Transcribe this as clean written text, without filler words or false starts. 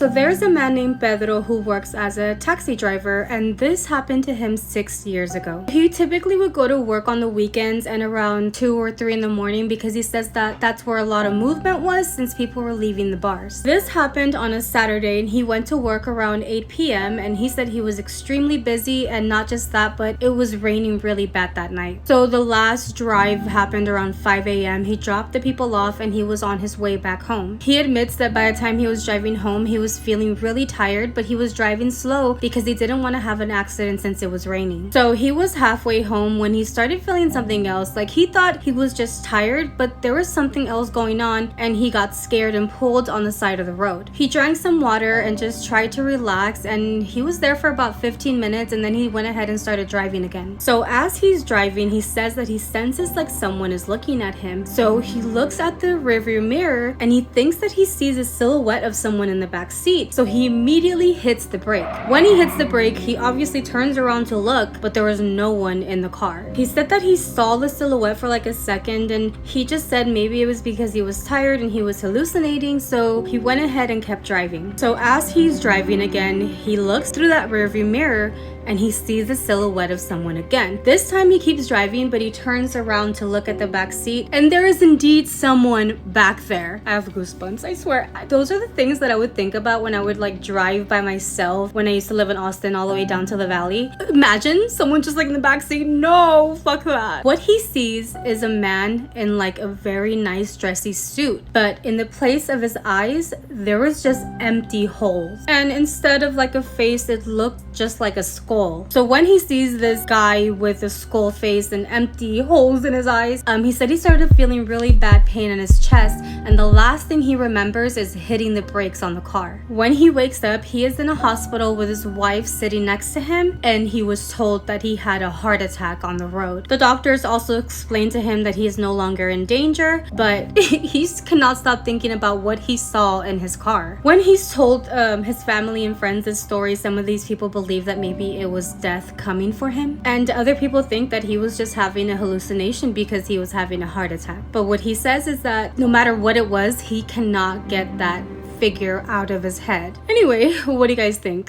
So there's a man named Pedro who works as a taxi driver, and this happened to him 6 years ago. He typically would go to work on the weekends and around 2 or 3 in the morning because he says that that's where a lot of movement was since people were leaving the bars. This happened on a Saturday and he went to work around 8 p.m. and he said he was extremely busy, and not just that, but it was raining really bad that night. So the last drive happened around 5 a.m. He dropped the people off and he was on his way back home. He admits that by the time he was driving home, he was feeling really tired, but he was driving slow because he didn't want to have an accident since it was raining. So he was halfway home when he started feeling something else. Like, he thought he was just tired, but there was something else going on, and he got scared and pulled on the side of the road. He drank some water and just tried to relax, and he was there for about 15 minutes, and then he went ahead and started driving again. So as he's driving, he says that he senses like someone is looking at him. So he looks at the rearview mirror and he thinks that he sees a silhouette of someone in the back seat. So he immediately hits the brake. When he hits the brake, he obviously turns around to look, but there was no one in the car. He said that he saw the silhouette for like a second, and he just said maybe it was because he was tired and he was hallucinating, so he went ahead and kept driving. So as he's driving again, he looks through that rearview mirror and he sees the silhouette of someone again. This time he keeps driving, but he turns around to look at the back seat, and there is indeed someone back there. I have goosebumps, I swear. Those are the things that I would think about when I would like drive by myself when I used to live in Austin all the way down to the valley. Imagine someone just like in the back seat. No, fuck that. What he sees is a man in like a very nice dressy suit, but in the place of his eyes, there was just empty holes. And instead of like a face, it looked just like a skull. So when he sees this guy with a skull face and empty holes in his eyes, he said he started feeling really bad pain in his chest, and the last thing he remembers is hitting the brakes on the car. When he wakes up, he is in a hospital with his wife sitting next to him, and he was told that he had a heart attack on the road. The doctors also explained to him that he is no longer in danger, but he cannot stop thinking about what he saw in his car. When he's told his family and friends this story, some of these people believe that maybe it was death coming for him, and other people think that he was just having a hallucination because he was having a heart attack. But what he says is that no matter what it was, he cannot get that figure out of his head. Anyway, what do you guys think?